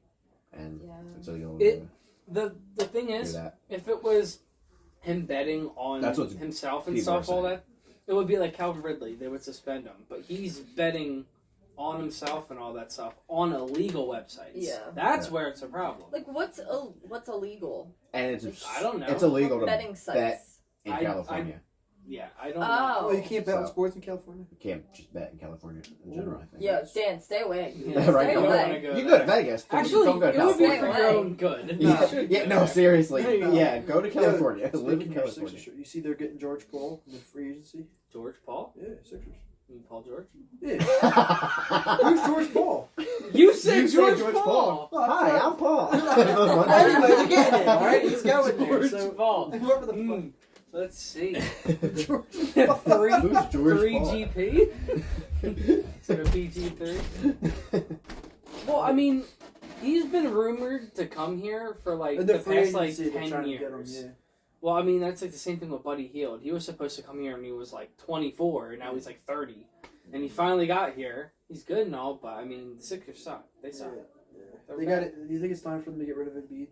and Yeah. it's illegal It- to The thing do is, that. if it was him betting on That's what himself and people are stuff, all saying. that, it would be like Calvin Ridley. They would suspend him. But he's betting on himself and all that stuff on illegal websites. Yeah. That's Yeah. where it's a problem. Like what's illegal? And it's I don't know. It's illegal to Betting bet sites. in I- California. Yeah, I don't know. Oh. Oh, you can't bet on So- sports in California? You can't just bet in California in general. I think. Yeah, Dan, stay away. Yeah, right. Stay you don't away. wanna go You there. go to Vegas. Actually, don't go to it would be California. for Stay your away. own good. Yeah, You should yeah, go no, there. seriously. No. Yeah, go to California. Live Speaking in of California. Sixers, you see they're getting George Paul in the free agency? George Paul? Yeah, Sixers. You mean Paul George? Yeah. Who's George Paul? You said You George, said George Paul. Hi, I'm Paul. Anyway, they're getting it, alright? He's going there. George So, Paul. whoever the fuck. Hmm. Let's see. George Three, Who's George three Paul? GP. Instead of PG3. Well, I mean, he's been rumored to come here for like In the free past like agency, they're 10 trying to get him, years. yeah. Well, I mean, that's like the same thing with Buddy Hield. He was supposed to come here when he was like 24, and now he's like 30. And he finally got here. He's good and all, but I mean, the Sixers suck. They suck. They're They bad. got it. Do you think it's time for them to get rid of Embiid?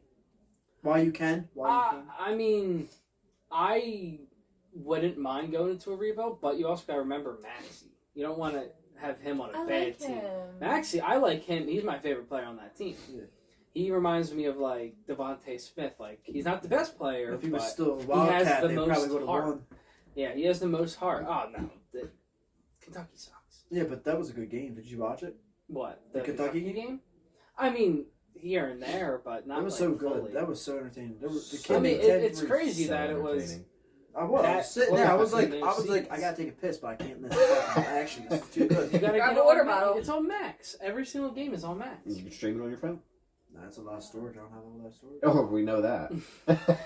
Why you can? Why you can? I mean, I wouldn't mind going into a rebuild, but you also got to remember Maxey. You don't want to have him on a I bad like team. him. Maxey, I like him. He's my favorite player on that team. Yeah. He reminds me of like Devontae Smith. Like he's not the best player, If he was but still a has Wildcat, the they most probably would have heart. won. yeah, he has the most heart. Oh no, Kentucky sucks. Yeah, but that was a good game. Did you watch it? What The Kentucky game? I mean, here and there, but not That was like so good. fully. That was so entertaining. There was, the So kid I mean, made 10 it's threes. crazy So that it was. entertaining. I was that sitting there. I was close like, in I was those like, seats. I gotta take a piss, but I can't miss fucking action. This is too You good. gotta Grab get a it water on Max. bottle. It's on Max. Every single game is on Max. You can stream it on your phone. Nah, that's a lot of storage. I don't have all that storage. Oh, we know that.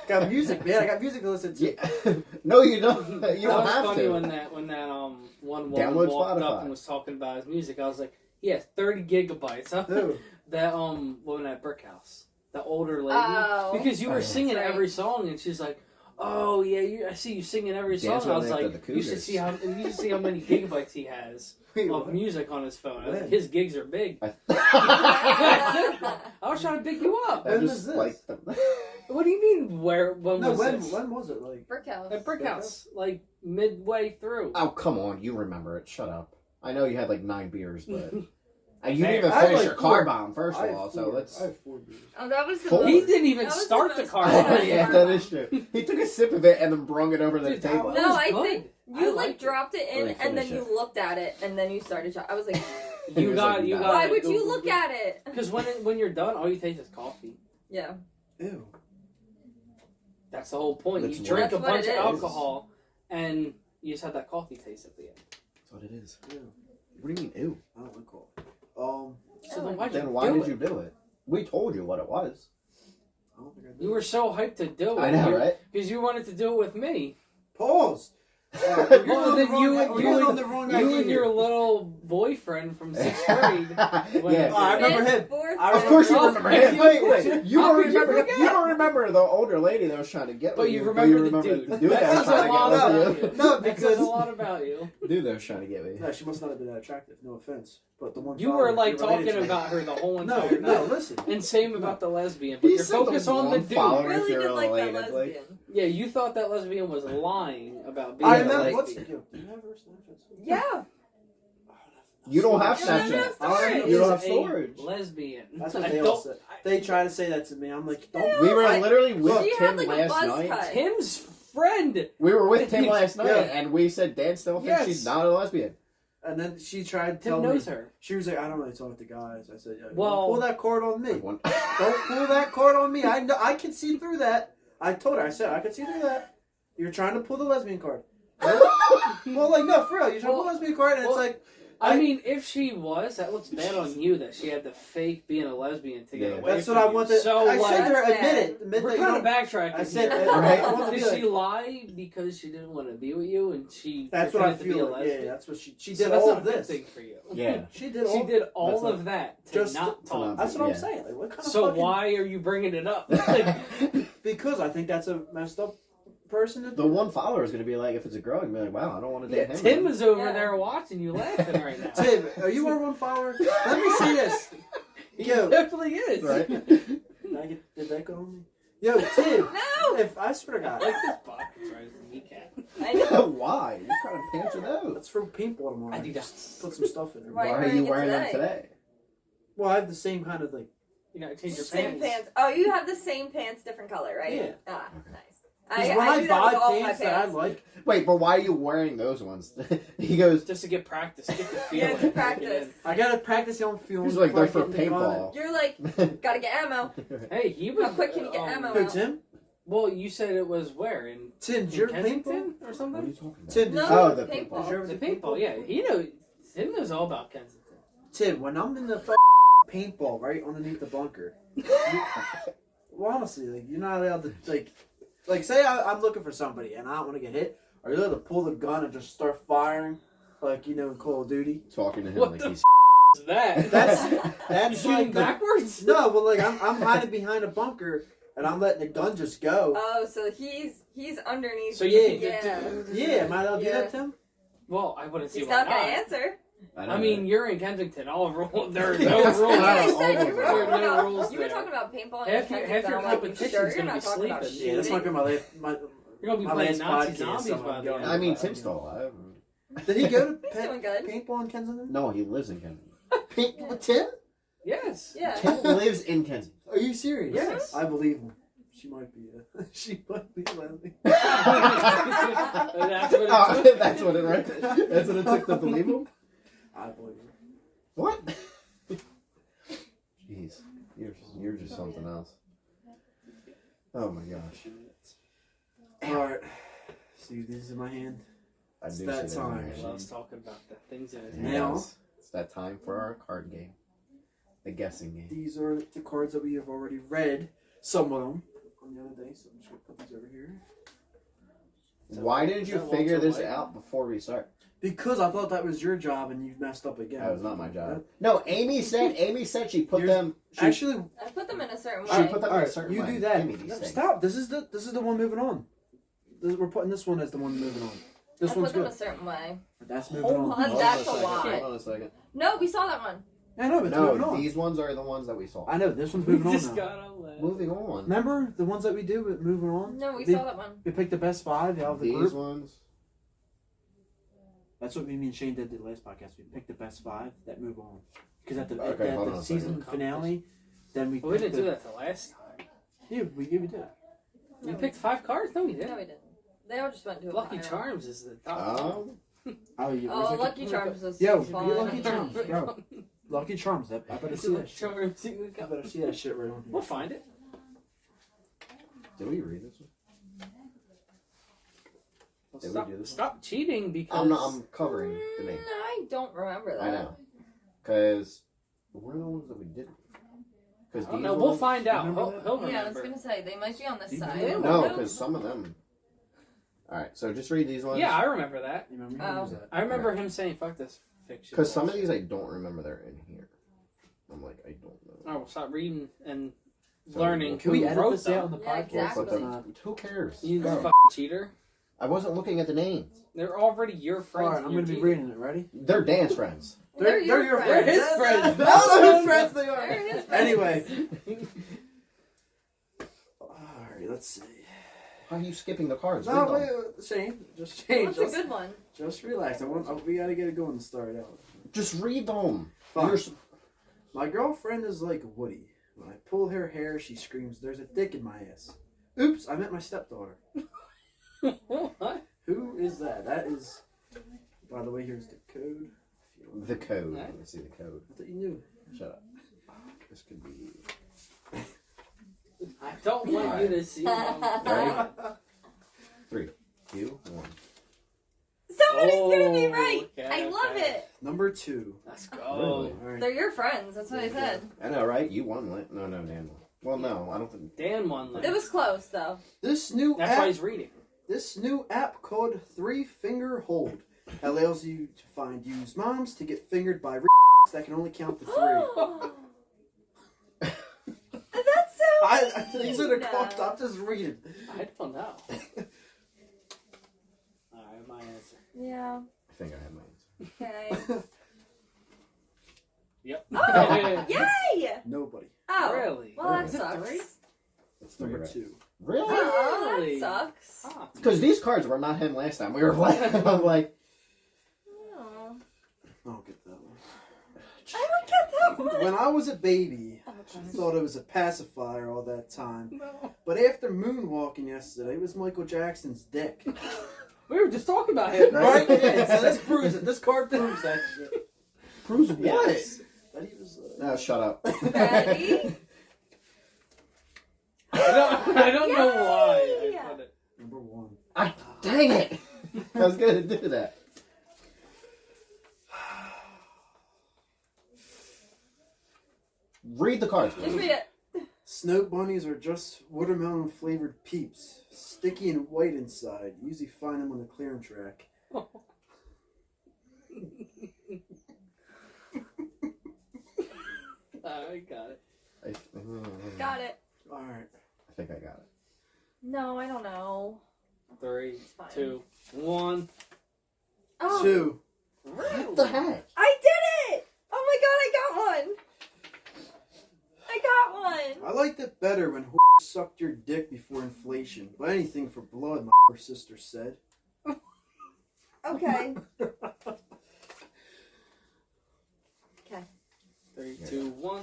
Got music, man. I got music to listen to. Yeah. No, you don't. You That don't was have funny to. when that one woman Download walked Spotify. up and was talking about his music. I was like, he has 30 gigabytes. Huh? Who? That woman at Brick House. the older lady, because you were singing every song, and she's like, "Oh yeah, I see you singing every song." I was like, "You should see how many gigabytes he has of music on his phone. I was like, his gigs are big." I was trying to pick you up. When was this? What do you mean? When was this? When was it? Like Brick House. At Brick House, like midway through. Oh, come on. You remember it. Shut up. I know you had like 9 beers, but... And you Hey, didn't even finish your car bomb, first of all, so let's... I have 4 beers. Oh, that was the Four? most- He didn't even that was start the the most car. fun bomb. Yeah, that is true. He took a sip of it and then brung it over the Dude, table. that No, was I good. think I you liked it. dropped it in Let me and then finish you looked at it and then you started. I was like, You was got. like, You no. got. why would you look at it? Because when you're done, all you taste is coffee. Yeah. Ew. That's the whole point. That's You drink a what bunch it of is. alcohol, and you just have that coffee taste at the end. That's what it is. Ew. What do you mean, ew? I don't like coffee. So then why'd Then you why do did it? you do it? We told you what it was. I don't think I did. You were so hyped to do it. I know, right? Because you wanted to do it with me. Pause. Well, then you and your little boyfriend from 6th grade. Yeah. Oh, I remember him. Fourth, I Of course you Oh, remember yeah, him. of course. Wait. You How don't could you remember. forget? You don't remember the older lady that was trying to get But with you you. remember the the dude. dude That that was says a trying to lot get about with you. you. No, That says because a lot about you. Dude that was trying to get with you. no, she must not have been that attractive. No offense, but the one You were like talking about her the whole No, entire no, night. listen. And same about the lesbian. But You you're said the focused on the one dude. follower. really You're did like that related, like- lesbian. Yeah, you thought that lesbian was lying about being I a remember. What's lesbian. yo, do you have her Snapchat? Yeah. You don't have You don't have Snapchat. storage. You don't have Is a storage. lesbian. That's what I they all don't- said. They try to say that to me. I'm like, don't. We were I- literally with She Tim had like a last buzz night. cut. Tim's friend. We were with Tim last night, Yeah. and we said Dan still thinks Yes. she's not a lesbian. And then she tried to Tim tell me. knows her. She was like, I don't really talk to guys. I said, yeah, Well- don't pull that cord on me. Like one- Don't pull that cord on me. I know. I can see through that. I told her. I said I could see through that. You're trying to pull the lesbian card. Well, like no, for real. You're trying to pull the lesbian card, and it's Well, like. I mean, if she was, that looks bad on you that she had to fake being a lesbian to get Yeah. away That's from what I you. wanted. So, I said to her, That's admit it. Admit we're that you kind of don't. backtracking. I said, here. right? I want to be Did like, she lie because she didn't want to be with you and she that's what I pretended to be a feel. Like. lesbian? Yeah, that's what she So did. that's All not of a good this. thing for you. Yeah. She did. She All, did all That's of that to just not to talk. not- That's what I'm Yeah. saying. Like, what kind of So fucking, why are you bringing it up? Like, Because I think that's a messed up person to The do. one follower is going to be like, if it's a girl, you're going to be like, wow, I don't want to yeah, date him. Tim is over Yeah. there watching you laughing right now. Tim, are you our one follower? Let me see this. He Yo. definitely is. Right? Did that go on me? Yo, Tim. No. If I swear to God, Like this pocket's right as a kneecap. I know. Why? What kind of pants are those? let's throw paintball tomorrow. Adidas. Put some stuff in there. Why Why are are you you wearing them wearing it today? Well, I have the same kind of like. You gotta change your Same pants. pants. Oh, you have the same pants, different color, right? Yeah. Ah, nice. Because when I do that with buy all my pants that I like, Wait, but why are you wearing those ones? He goes, Just to get practice, get the Yeah, feeling. to practice. I gotta practice on film. he's like, before they're I for get in the gun. paintball. You're like, gotta get ammo. Hey, he was. How quick can you get ammo? Who, Tim? Well, you said it was where in Tim, did your Kensington paintball? or What are something? you talking about? Tim, did No. you- Oh, the paintball. Did you ever The do paintball, yeah. He knows. Tim knows all about Kensington. Tim, when I'm in the paintball right underneath the bunker, well, honestly, like you're not allowed to like say I'm looking for somebody and I don't want to get hit. Are you allowed to pull the gun and just start firing, like in Call of Duty? Talking to him What like the he's. Is that? That's You that's shooting like the, backwards? no, but like I'm hiding behind a bunker and I'm letting the gun just go. Oh, so he's underneath. So you Yeah. can get to, Yeah, am I allowed to do Yeah. that, Tim? Well, I wouldn't see He's why not not. gonna answer. I mean, you're in Kensington. All rules. There are no That's rules. what I You was said almost you were like- talking There are no about- rules You were there. talking about paintball. Half your- and half your I'm like, you competition's sure you're gonna not be talking about sleeping. Yeah, that's not shooting? gonna be my You're gonna be My playing last Nazi podcast, zombies someone by the going- end. I mean, Tim's still alive. Did he go to He's doing good. paintball in Kensington? No, he lives in Kensington. Tim? Yes. Yeah. Tim lives in Kensington. Are you serious? Yes. I believe him. She might be. She might be Leslie. That's what it Oh, took. that's what it right. That's what it took to believe him. I believe him. What? Jeez, you're just something else. Oh my gosh. All right. See these in my hand. I It's do that see that in time. my He hand. loves talking about the things in his It hand. Now- is. It's that time for our card game. The guessing game. These are the cards that we have already read. Some of them on the other day, so I'm just gonna put these over here. So Why didn't is you that figure Walter this White? out before we start? Because I thought that was your job and you messed up again. That was not my job. No, Amy said she put Yours- them. She, Actually, I put them in a certain she way. put them in a alright, certain you way. do that. Give me these No, things. stop. This is the one moving on. We're putting this one as the one moving on. This I one's put them good. a certain way. That's moving Hold on. on. Hold That's on a second. lot. Hold on a second. No, we saw that one. I know, it's moving No, on. these ones are the ones that we saw. I know, this one's moving on Just now. got on that. Moving on. Remember the ones that we do with moving on? No, we They- saw that one. We picked the best 5 out of the These group. ones. That's what me and Shane did the last podcast. We picked the best 5 that move on. Because at the, Okay, at hold the on a season second. finale, then we Well, we picked didn't do that the last time. Yeah, we did. We picked 5 cards? No, we No, didn't. we didn't. They all just went to a Lucky pile. Charms is the top one. Oh, yeah, Oh, where's Lucky the- Charms was Yo, fun. get Lucky Charms, bro. Lucky Charms. I better It's see Lucky that shit. Charms. I better see that shit right on We'll here. find it. Did we read this one? Well, Did we stop, do this stop cheating because I'm covering the name. I don't remember that. I know. Because we're the ones that we didn't. Because I don't know. We'll find out. Remember He'll, that? he'll Yeah, I was remember. gonna say they might be on this You side. remember? No, because some of them. Alright, so just read these ones. Yeah, I remember that. You remember? Oh. Who's that? I remember him saying, "Fuck this fiction." Because some of bullshit." these I don't remember they're in here. I'm like, I don't know. Oh, we'll stop reading and So learning. Can we who edit wrote this out on them. the Yeah, podcast? exactly. But who cares? You Go. fucking cheater. I wasn't looking at the names. They're already your friends. Alright, and I'm you're gonna be cheating. reading it. Ready? They're dance friends. They're your friends. They're his friends. I don't know whose friends they They're are. his friends. Anyway. Alright, let's see. How are you skipping the cards? No, Read them. wait, Shane. Just Well, Shane. that's a good one. Just relax. We gotta get it going to start out. Just read them. Fine. You're s- My girlfriend is like Woody. When I pull her hair, she screams, "There's a dick in my ass." Oops, I meant my stepdaughter. What? Who is that? That is. By the way, here's the code. The code. Right. Let me see the code. I thought you knew. Shut up. This could be. I don't want you to see. Ready? 3, 2, 1. Somebody's gonna be Oh, right. okay, I love okay. it. Number 2. Let's Really? go. Alright. They're your friends. That's what I said. I know, right? You won. No, Dan won. Well, no, I don't think. Dan won. Like, It was close though. This new that's why app. he's reading. This new app called 3-Finger Hold allows you to find used moms to get fingered by that can only count to 3. That's so These are the mean. cards. I'm just reading. I don't know. Alright, my answer. Yeah. I think I have my answer. Okay. Yep. Oh, yay! Nobody. Oh. Really? Well, that Really? sucks. It's 3, Number right? 2. Really? Oh, Really? that sucks. Ah, Because these cards were not him last time. We were playing. I'm like, Oh. I don't get that one. I don't get that one. When I was a baby, Oh, I gosh. thought it was a pacifier all that time. no. But after moonwalking yesterday, it was Michael Jackson's dick. We were just talking about him. Right? Yeah, so this proves it. This card proves that shit. proves what? Yes. That he was. No, shut up. Ready? I don't know why Yay! I put it. Number 1. Dang it! I was gonna do that. Read the cards. Just please. read it. Snow bunnies are just watermelon flavored peeps. Sticky and white inside. You usually find them on the clearance rack. I got it. Got it. Alright. I think I got it. No, I don't know. 3, fine. 2, 1. Oh, 2. What the heck? I did it! Oh my god, I got one! I got one! I liked it better when sucked your dick before inflation. But anything for blood, my sister said. Okay. Okay. 3, 2, 1.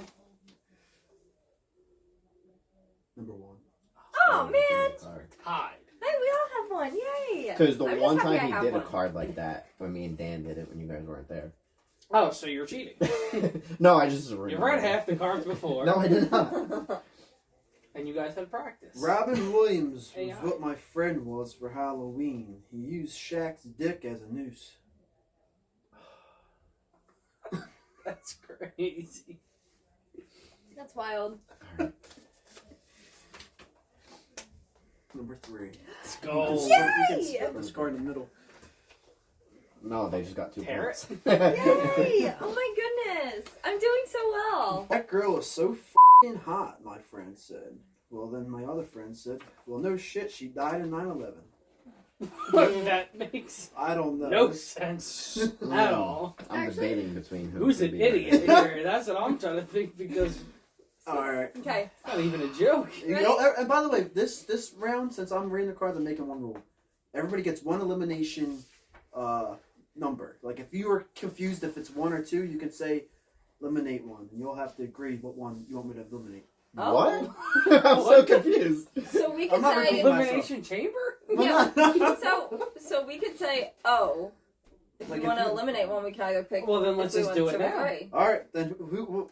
Number 1. Oh man! Tied. Hey, we all have one. Yay! Because the I'm just one happy I time he have did a one. card like that, when me and Dan did it, when you guys weren't there. Oh, so you're cheating. No, I just You remember. read half the cards before. No, I did not. And you guys had practice. Robin Williams was AI. what my friend was for Halloween. He used Shaq's dick as a noose. That's crazy. That's wild. Number 3. Let's You go. can Yay! split this card in the middle. No, they just got 2 Parrot? points. Yay! Oh my goodness. I'm doing so well. That girl is so f***ing hot, my friend said. Well, then my other friend said, well, no shit, she died in 9/11. That makes I don't know. no sense at all. I'm Actually- debating between Who's could an be idiot right. here? That's what I'm trying to think because it's Alright. Okay. not even a joke. You know, and by the way, this round, since I'm reading the cards, I'm making one rule. Everybody gets one elimination number. Like, if you are confused if it's 1 or 2, you can say eliminate 1. And you'll have to agree what one you want me to eliminate. Oh. What? I'm so confused. So we I'm could not say repeating Elimination chamber? yeah. So we could say if Like we if want to you- eliminate one, we can either pick. Well, then if let's we just want do it 2 or now. 3. Alright, then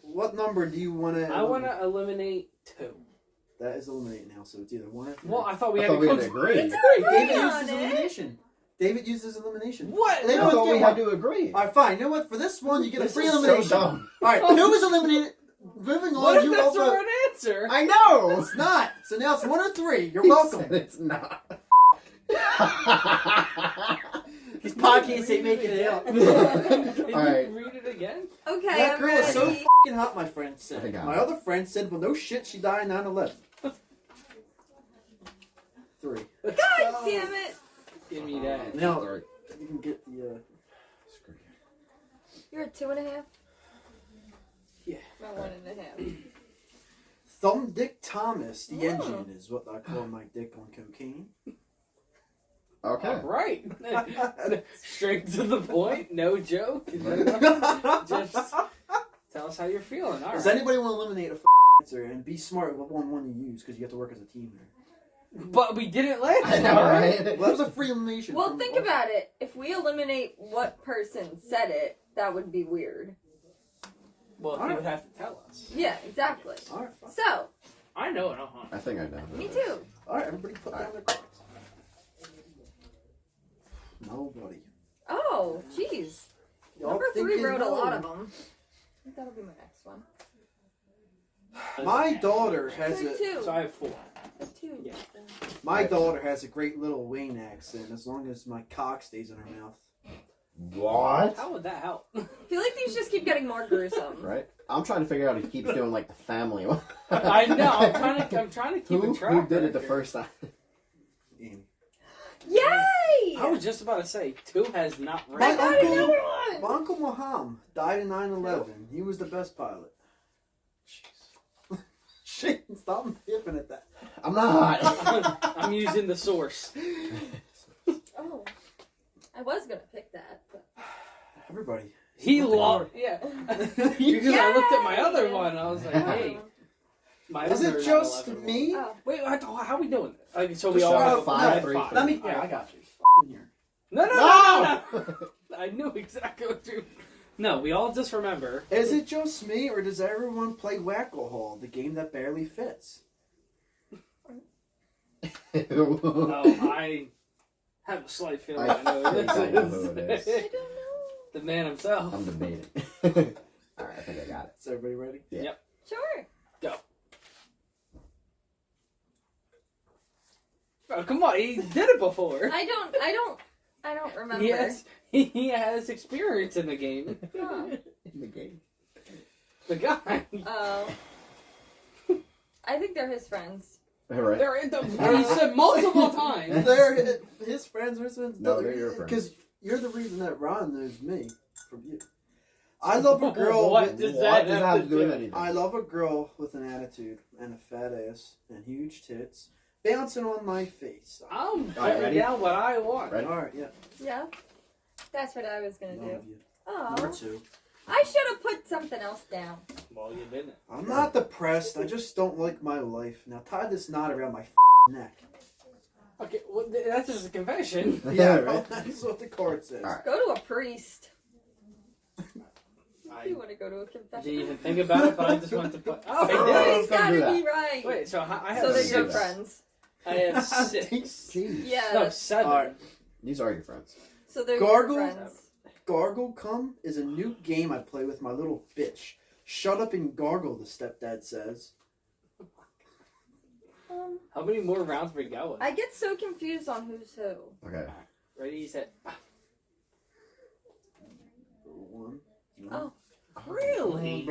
what number do you want to I want to eliminate 2. That is eliminate now, so it's either 1 or 3. Well, I thought we I had thought to we come had to to agree. an David on uses it. elimination. David uses elimination. What? They I both thought we get had one. to agree. Alright, fine. You know what? For this one, you get a This free is so elimination. dumb. Alright, 2 is eliminated. Moving on, What if you that's also... the right answer? I know. It's not. So now it's 1 or 3. You're He welcome. said it's not. These podcasts ain't making it out. Can you Alright. read it again? Okay. That I'm girl is so ready. f***ing hot, my friend I said. think I My know. other friend said, well, no shit, she died in 9/11. 3. God damn it! Give me that. Now, Sorry. you can get the... Screw you. You're a 2.5. Yeah. My 1.5. Thumb Dick Thomas, the Oh. engine, is what I call my dick on cocaine. Okay. All right. Straight to the point. No joke. Just tell us how you're feeling. All Does right. anybody want to eliminate a answer and be smart with one you use because you have to work as a team there? But we didn't last I know, time. right? Well, that was a free elimination. Well, from- think about it. If we eliminate what person said it, that would be weird. Well, he would have to tell us. Yeah, exactly. All right, fine. So, I know it, huh? I think I know. me too. All right, everybody put down their cards. Nobody. Oh, jeez. Y'all Number 3 thinking wrote a no. lot of them. I think that'll be my next one. My daughter has Two, a two. So I have 4. 2. Yeah. my daughter has a great little Wayne accent. As long as my cock stays in her mouth. What? How would that help? I feel like these just keep getting more gruesome. Right? I'm trying to figure out if he keeps doing like the family one. I know. I'm trying to keep Who a track. who did it the record. first time? Amy. Yay! I was just about to say 2 has not My ranked. got uncle, another one! my uncle Muhammad died in 9/11. He was the best pilot. Shit, stop hipping at that. I'm not. I'm using the source. Oh. I was gonna pick that, but... Everybody. He lost. Yeah. Because I looked at my other Yay! one. I was like, hey. My Is other it just 9/11 me? Oh. Wait, how are we doing this? Like, so we Just all start have off five, five, three, five. three. Let me. All Yeah, right. I got you. Here. No. I knew exactly what you. No, we all just remember. Is it just me, or does everyone play Whack-A-Hole, the game that barely fits? Oh, I have a slight feeling I know who think I know who this it is. is. I don't know. The man himself. I'm debating. Alright, I think I got it. Is everybody ready? Yeah. Yep. Sure. Oh, come on, he did it before. I don't remember. He has experience in the game. Huh. In the game. The guy. Oh. I think they're his friends. Alright. They're in the. He said multiple times. They're his friends. His friends. No, they're your friends. Because you're the reason that Ron knows me from you. I love a girl. What with, does What that does that have to do with anything? I love a girl with an attitude and a fat ass and huge tits bouncing on my face. I'm Alright, putting ready? down what I want. Ready? All right, yeah. Yeah. That's what I was gonna Love do. you. Oh. Number 2. I should have put something else down. Well, you didn't. I'm not depressed. I just don't like my life. Now tie this knot around my neck. Okay, well, that's just a confession. Yeah, right. that's what the card says. All right. Go to a priest. I You want to go to a confession? didn't even think about it, but I just went to put. Oh, he Oh, did. He's don't do gotta that. be right. Wait, so I have so they're do your that. friends. I have 6. Jeez. Yeah. No, that's- 7. All right. These are your friends. So they're Gargle? your friends. Gargle Come is a new game I play with my little bitch. Shut up and gargle, the stepdad says. How many more rounds we going? I get so confused on who's who. Okay. Ready, set. One. Oh. Really?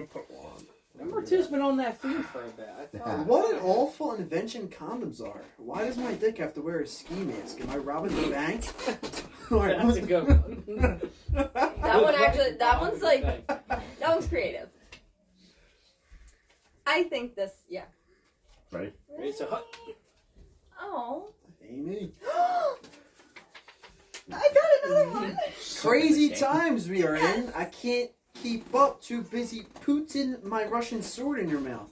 Number two's been on that theme for a bit. I thought. What an awful invention condoms are. Why does my dick have to wear a ski mask? Am I robbing the bank? That's a good one. That one actually, that one's creative. I think this, yeah. Ready? Ready, so hut. Oh. Amy. I got another one. Crazy times we are in. I can't keep up. Too busy putting my Russian sword in your mouth.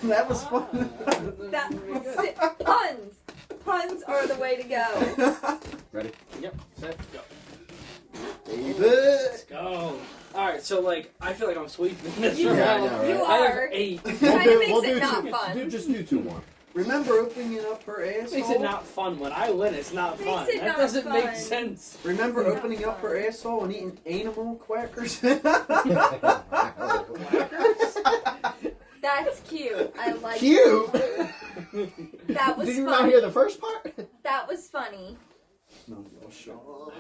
That was fun. Puns. Puns are the way to go. Ready? Yep, set, go. David. Let's go. Alright, so like, I feel like I'm sweeping this You, round. I know, right? you I have are. 8. Kind of makes it not fun. Just do 2 more. Remember opening up her asshole? Makes it not fun. When I win, it's not Makes fun. it That not doesn't fun. make sense. Remember Not opening up her fun. asshole and eating animal quackers? That's cute. I like Cute? That was Did you funny. not hear the first part? That was funny. No, you'll show.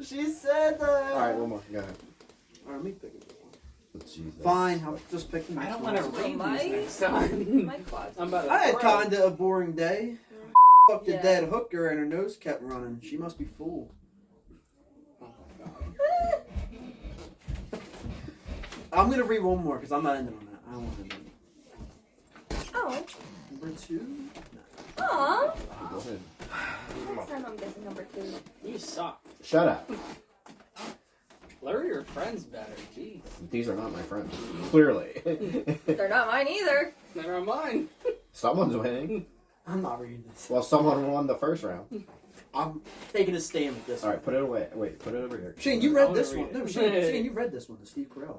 She said that. Alright, one more. Go ahead. Alright, me pick it. Jesus. Fine, I'm just picking I this don't one. want to read My- these next time. My quad. I'm about to I had throw. kinda a boring day. Fucked a Yeah. dead hooker and her nose kept running. She must be full. Oh my god. I'm gonna read one more because I'm not ending on that. I don't want to end it. Oh. Number 2. Aw. Go ahead. Next time I'm guessing number 2. You suck. Shut up. Learn your friends better. Jeez. These are not my friends. Clearly. They're not mine either. Never mind. Someone's winning. I'm not reading this. Well, someone won the first round. I'm taking a stand with this Alright, put it away. Wait, put it over here. Shane, you I read wanna this read one. it. No, Shane, you read this one, the Steve Carell.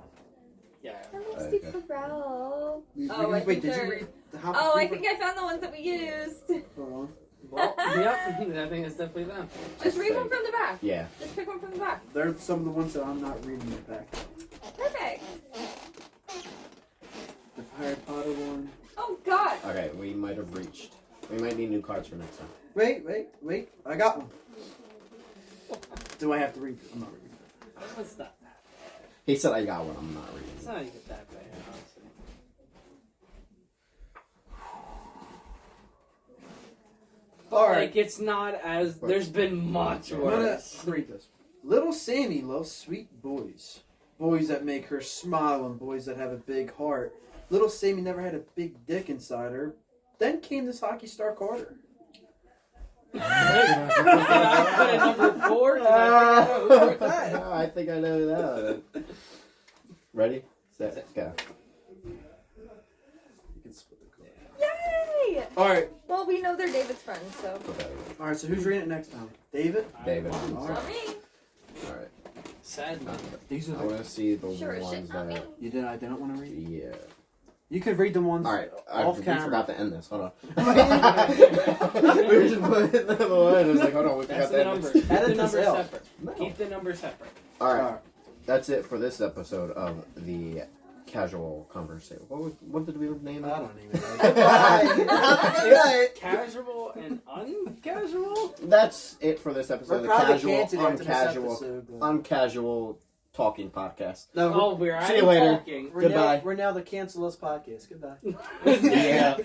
Yeah. I like Okay. Steve Carell. You- Oh, I wait, think did you they're- read the How Oh, I think I found the ones that we used. Hold on. Well, yep. I think it's definitely them. Just read one from the back. Yeah. Just pick one from the back. They're some of the ones that I'm not reading it back. Perfect. The Harry Potter one. Oh, God. Okay, we might have reached. We might need new cards for next time. Wait. I got one. Do I have to read it? I'm not reading it. It's not that. He said I got one. I'm not It's reading. not even that bad, honestly. Alright. Like, it's not as. There's been much I'm gonna worse. read this. Little Sammy loves sweet boys. Boys that make her smile and boys that have a big heart. Little Sammy never had a big dick inside her. Then came this hockey star Carter. Can I put it number 4? 'Cause I think I know who wrote that. I think I know that. Ready? Set. Go. You can split the card. Yay! Alright. Well, we know they're David's friends, so. Put that away. Alright, so who's reading it next time? David? David. I won. All Not me. Alright. Sad man. These I are want to see the Sure as ones shit, not me. that. You did. I didn't want to read. Yeah. You could read the ones. Alright. I Off camera. forgot to end this. Hold on. we were just putting them away. I was like, hold on, we That's forgot the to end number. this. Keep the Edit this numbers out. separate. No. Keep the numbers separate. Alright. That's it for this episode of the casual conversation. What did we name it? I don't even know. It's casual and uncasual? That's it for this episode. We're The probably casual, canceled after this uncasual, episode. but- uncasual talking podcast. No, Oh, we're See you already later. talking. we're Goodbye. Now, we're now the Cancel Us podcast. Goodbye. Yeah.